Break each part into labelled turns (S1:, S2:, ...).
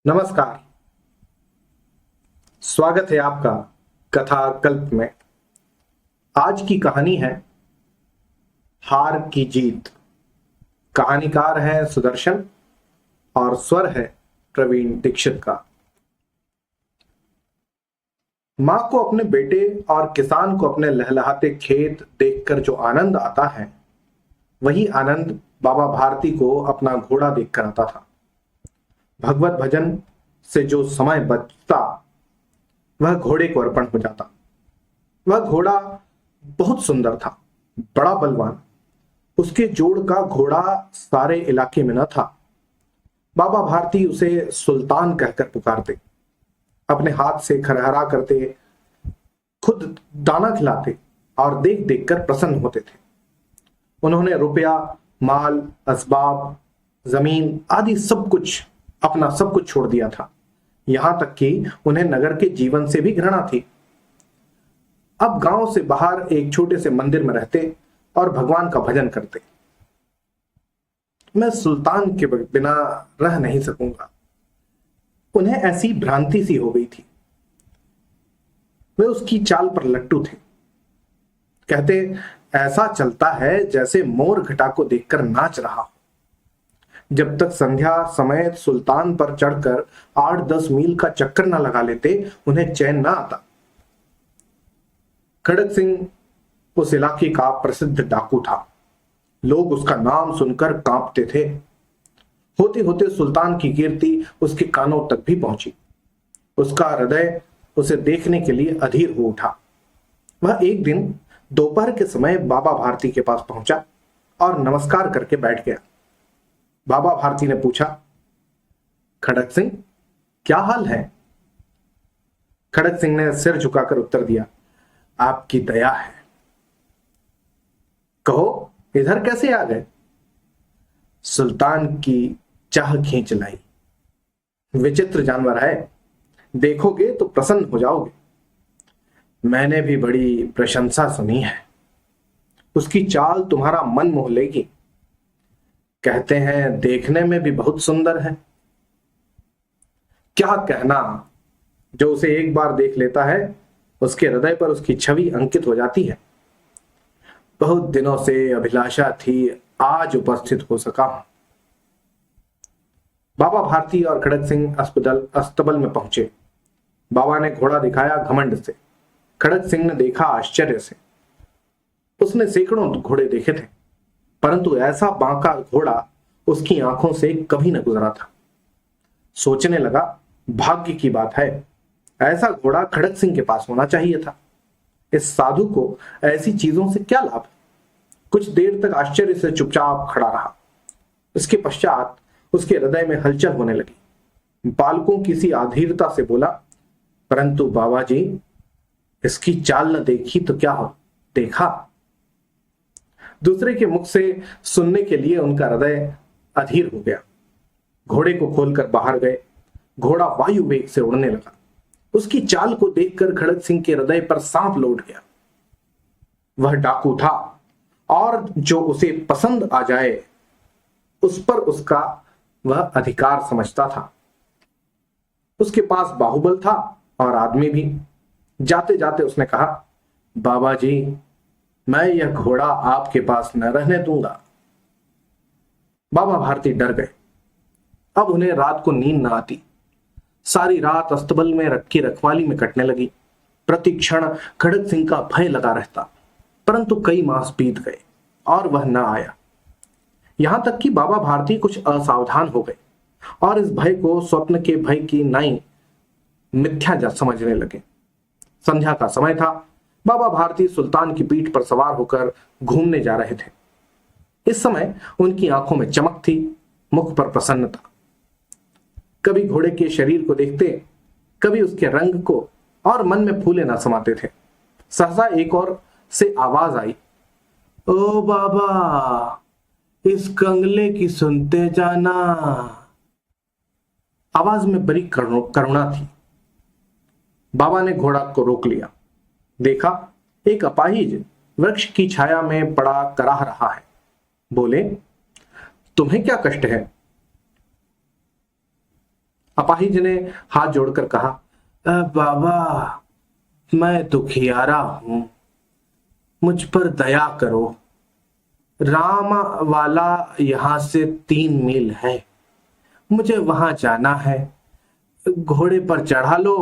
S1: नमस्कार। स्वागत है आपका कथा कल्प में। आज की कहानी है हार की जीत। कहानीकार है सुदर्शन और स्वर है प्रवीण दीक्षित का। मां को अपने बेटे और किसान को अपने लहलहाते खेत देखकर जो आनंद आता है, वही आनंद बाबा भारती को अपना घोड़ा देखकर आता था। भगवत भजन से जो समय बचता वह घोड़े को अर्पण हो जाता। वह घोड़ा बहुत सुंदर था, बड़ा बलवान। उसके जोड़ का घोड़ा सारे इलाके में न था। बाबा भारती उसे सुल्तान कहकर पुकारते, अपने हाथ से खरहरा करते, खुद दाना खिलाते और देख देख कर प्रसन्न होते थे। उन्होंने रुपया, माल, असबाब, जमीन आदि अपना सब कुछ छोड़ दिया था। यहां तक कि उन्हें नगर के जीवन से भी घृणा थी। अब गांव से बाहर एक छोटे से मंदिर में रहते और भगवान का भजन करते। मैं सुल्तान के बिना रह नहीं सकूंगा। उन्हें ऐसी भ्रांति सी हो गई थी। वे उसकी चाल पर लट्टू थे। कहते, ऐसा चलता है जैसे मोर घटा को देखकर नाच रहा हो। जब तक संध्या समय सुल्तान पर चढ़कर 8-10 मील का चक्कर न लगा लेते, उन्हें चैन न आता। खड़क सिंह उस इलाके का प्रसिद्ध डाकू था। लोग उसका नाम सुनकर कांपते थे। होते होते सुल्तान की कीर्ति उसके कानों तक भी पहुंची। उसका हृदय उसे देखने के लिए अधीर हो उठा। वह एक दिन दोपहर के समय बाबा भारती के पास पहुंचा और नमस्कार करके बैठ गया। बाबा भारती ने पूछा, खड़क सिंह, क्या हाल है? खड़क सिंह ने सिर झुकाकर उत्तर दिया, आपकी दया है। कहो, इधर कैसे आ गए? सुल्तान की चाह खींच लाई। विचित्र जानवर है, देखोगे तो प्रसन्न हो जाओगे। मैंने भी बड़ी प्रशंसा सुनी है। उसकी चाल तुम्हारा मन मोह लेगी। कहते हैं देखने में भी बहुत सुंदर है। क्या कहना, जो उसे एक बार देख लेता है उसके हृदय पर उसकी छवि अंकित हो जाती है। बहुत दिनों से अभिलाषा थी, आज उपस्थित हो सका हूं। बाबा भारती और खड़क सिंह अस्तबल में पहुंचे। बाबा ने घोड़ा दिखाया घमंड से। खड़क सिंह ने देखा आश्चर्य से। उसने सैकड़ों घोड़े देखे थे, परंतु ऐसा बांका घोड़ा उसकी आंखों से कभी न गुजरा था। सोचने लगा, भाग्य की बात है, ऐसा घोड़ा खड़क सिंह के पास होना चाहिए था। इस साधु को ऐसी चीजों से क्या लाभ? कुछ देर तक आश्चर्य से चुपचाप खड़ा रहा। इसके पश्चात उसके हृदय में हलचल होने लगी। बालकों की सी अधीरता से बोला, परंतु बाबा जी, इसकी चाल न देखी तो क्या हो, देखा? दूसरे के मुख से सुनने के लिए उनका हृदय अधीर हो गया। घोड़े को खोलकर बाहर गए। घोड़ा वायु वेग से उड़ने लगा। उसकी चाल को देखकर खड़क सिंह के हृदय पर सांप लौट गया। वह डाकू था और जो उसे पसंद आ जाए उस पर उसका वह अधिकार समझता था। उसके पास बाहुबल था और आदमी भी। जाते जाते उसने कहा, बाबा जी, मैं यह घोड़ा आपके पास न रहने दूंगा। बाबा भारती डर गए। अब उन्हें रात को नींद न आती। सारी रात अस्तबल में रखी रखवाली में कटने लगी। प्रति क्षण खड़क सिंह का भय लगा रहता, परंतु कई मास बीत गए और वह न आया। यहां तक कि बाबा भारती कुछ असावधान हो गए और इस भय को स्वप्न के भय की नाई मिथ्या समझने लगे। संध्या का समय था। बाबा भारती सुल्तान की पीठ पर सवार होकर घूमने जा रहे थे। इस समय उनकी आंखों में चमक थी, मुख पर प्रसन्नता। कभी घोड़े के शरीर को देखते, कभी उसके रंग को, और मन में फूले ना समाते थे। सहसा एक और से आवाज आई, ओ बाबा, इस कंगले की सुनते जाना। आवाज में बड़ी करुणा थी। बाबा ने घोड़ा को रोक लिया। देखा, एक अपाहिज वृक्ष की छाया में पड़ा कराह रहा है। बोले, तुम्हें क्या कष्ट है? अपाहिज ने हाथ जोड़कर कहा, बाबा मैं दुखियारा हूं, मुझ पर दया करो। राम वाला यहां से 3 मील है, मुझे वहां जाना है। घोड़े पर चढ़ा लो,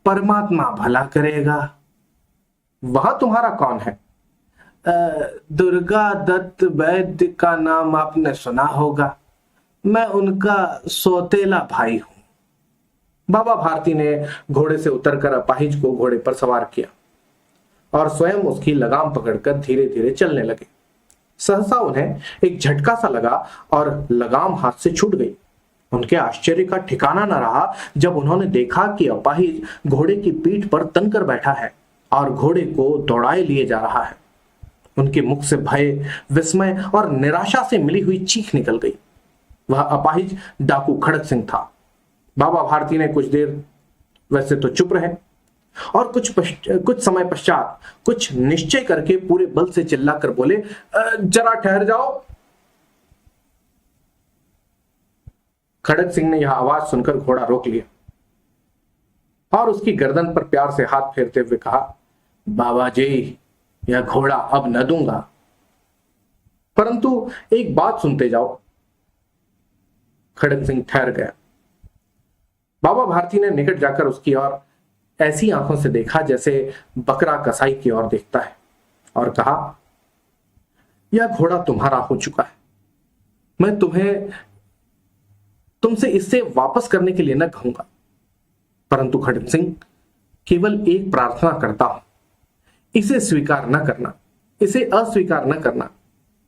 S1: परमात्मा भला करेगा। वहां तुम्हारा कौन है? दुर्गा दत्त वैद्य का नाम आपने सुना होगा, मैं उनका सौतेला भाई हूं। बाबा भारती ने घोड़े से उतरकर अपाहिज को घोड़े पर सवार किया और स्वयं उसकी लगाम पकड़कर धीरे धीरे चलने लगे। सहसा उन्हें एक झटका सा लगा और लगाम हाथ से छूट गई। उनके आश्चर्य का ठिकाना न रहा जब उन्होंने देखा कि अपाहिज घोड़े की पीठ पर तनकर बैठा है और घोड़े को दौड़ाए लिए जा रहा है। उनके मुख से भय, विस्मय और निराशा से मिली हुई चीख निकल गई। वह अपाहिज डाकू खड़क सिंह था। बाबा भारती ने कुछ देर वैसे तो चुप रहे और कुछ समय पश्चात कुछ निश्चय करके पूरे बल से चिल्लाकर बोले, जरा ठहर जाओ। खड़क सिंह ने यह आवाज सुनकर घोड़ा रोक लिया और उसकी गर्दन पर प्यार से हाथ फेरते हुए कहा, बाबा जी यह घोड़ा अब न दूंगा, परंतु एक बात सुनते जाओ। खड़क सिंह ठहर गया। बाबा भारती ने निकट जाकर उसकी ओर ऐसी आंखों से देखा जैसे बकरा कसाई की ओर देखता है और कहा, यह घोड़ा तुम्हारा हो चुका है। मैं तुमसे इससे वापस करने के लिए न कहूंगा, परंतु खड़क सिंह केवल एक प्रार्थना करता हूं, इसे स्वीकार न करना, इसे अस्वीकार न करना,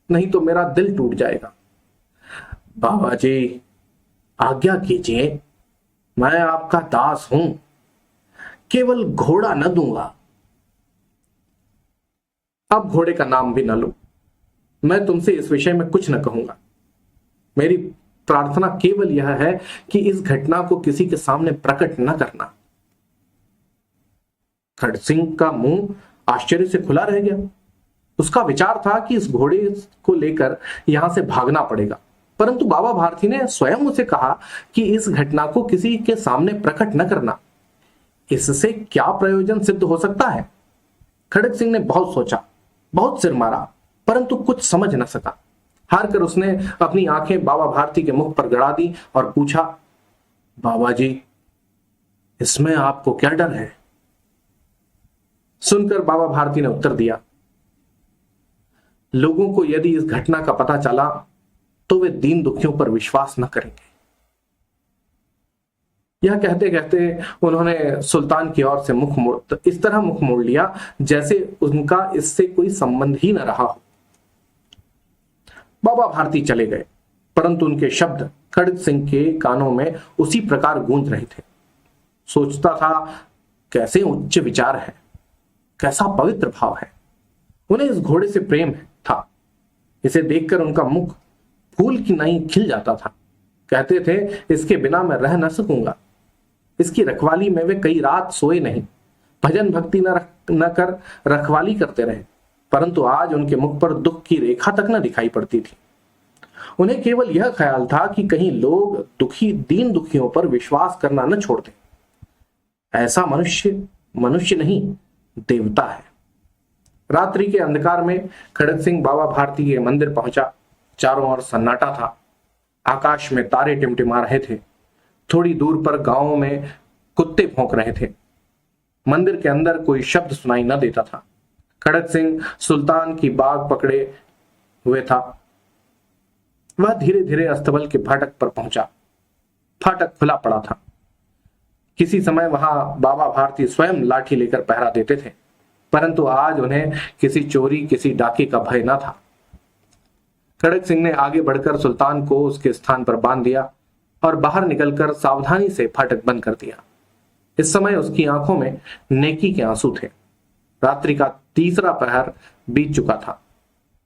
S1: नहीं तो मेरा दिल टूट जाएगा। बाबा जी आज्ञा कीजिए, मैं आपका दास हूं, केवल घोड़ा न दूंगा। अब घोड़े का नाम भी न लो। मैं तुमसे इस विषय में कुछ न कहूंगा। मेरी प्रार्थना केवल यह है कि इस घटना को किसी के सामने प्रकट न करना। खड़क सिंह का मुंह आश्चर्य से खुला रह गया। उसका विचार था कि इस घोड़े को लेकर यहां से भागना पड़ेगा, परंतु बाबा भारती ने स्वयं उसे कहा कि इस घटना को किसी के सामने प्रकट न करना। इससे क्या प्रयोजन सिद्ध हो सकता है? खड़क सिंह ने बहुत सोचा, बहुत सिर मारा, परंतु कुछ समझ न सका। हार कर उसने अपनी आंखें बाबा भारती के मुख पर गड़ा दी और पूछा, बाबा जी इसमें आपको क्या डर है? सुनकर बाबा भारती ने उत्तर दिया, लोगों को यदि इस घटना का पता चला तो वे दीन दुखियों पर विश्वास न करेंगे। यह कहते कहते उन्होंने सुल्तान की ओर से इस तरह मुख मोड़ लिया जैसे उनका इससे कोई संबंध ही न रहा हो। बाबा भारती चले गए, परंतु उनके शब्द खड़क सिंह के कानों में उसी प्रकार गूंज रहे थे। सोचता था, कैसे उच्च विचार है, कैसा पवित्र भाव है। उन्हें इस घोड़े से प्रेम था। इसे देखकर उनका मुख फूल की नहीं खिल जाता था। कहते थे, इसके बिना मैं रह न सकूंगा। इसकी रखवाली में वे कई रात सोए नहीं, भजन भक्ति न कर रखवाली करते रहे, परंतु आज उनके मुख पर दुख की रेखा तक न दिखाई पड़ती थी। उन्हें केवल यह ख्याल था कि कहीं लोग दीन दुखियों पर विश्वास करना न छोड़ दें। ऐसा मनुष्य नहीं, देवता है। रात्रि के अंधकार में खड़क सिंह बाबा भारती के मंदिर पहुंचा। चारों ओर सन्नाटा था। आकाश में तारे टिमटिमा रहे थे। थोड़ी दूर पर गांवों में कुत्ते भौंक रहे थे। मंदिर के अंदर कोई शब्द सुनाई न देता था। खड़क सिंह सुल्तान की बाग पकड़े हुए था। वह धीरे धीरे अस्तबल के फाटक पर पहुंचा। फाटक खुला पड़ा था। किसी समय वहां बाबा भारती स्वयं लाठी लेकर पहरा देते थे, परंतु आज उन्हें किसी चोरी, किसी डाके का भय न था। खड़क सिंह ने आगे बढ़कर सुल्तान को उसके स्थान पर बांध दिया और बाहर निकलकर सावधानी से फाटक बंद कर दिया। इस समय उसकी आंखों में नेकी के आंसू थे। रात्रि का तीसरा पहर बीत चुका था।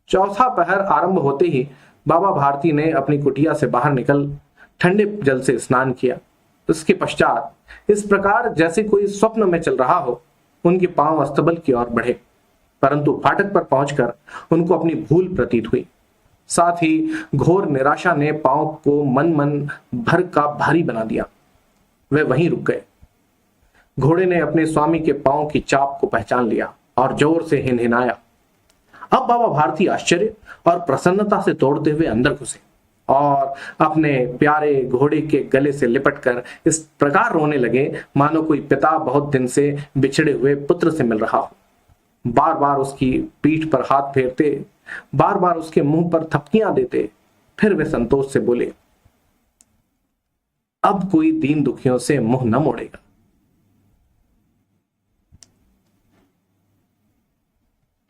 S1: चौथा पहर आरंभ होते ही बाबा भारती ने अपनी कुटिया से बाहर निकल ठंडे जल से स्नान किया। उसके पश्चात इस प्रकार जैसे कोई स्वप्न में चल रहा हो, उनके पांव अस्तबल की ओर बढ़े, परंतु फाटक पर पहुंचकर उनको अपनी भूल प्रतीत हुई। साथ ही घोर निराशा ने पांव को मन भर का भारी बना दिया। वे वहीं रुक गए। घोड़े ने अपने स्वामी के पांव की चाप को पहचान लिया और जोर से हिनहिनाया। अब बाबा भारती आश्चर्य और प्रसन्नता से तोड़ते हुए अंदर घुसे और अपने प्यारे घोड़े के गले से लिपटकर इस प्रकार रोने लगे मानो कोई पिता बहुत दिन से बिछड़े हुए पुत्र से मिल रहा हो। बार बार उसकी पीठ पर हाथ फेरते, बार बार उसके मुंह पर थपकियां देते। फिर वे संतोष से बोले, अब कोई दीन दुखियों से मुंह न मोड़ेगा।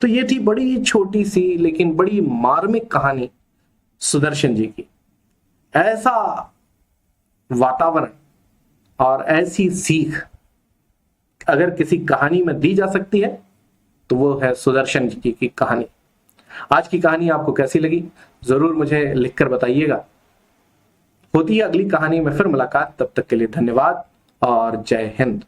S1: तो ये थी बड़ी छोटी सी लेकिन बड़ी मार्मिक कहानी सुदर्शन जी की। ऐसा वातावरण और ऐसी सीख अगर किसी कहानी में दी जा सकती है तो वो है सुदर्शन जी की कहानी। आज की कहानी आपको कैसी लगी जरूर मुझे लिखकर बताइएगा। होती है अगली कहानी में फिर मुलाकात, तब तक के लिए धन्यवाद और जय हिंद।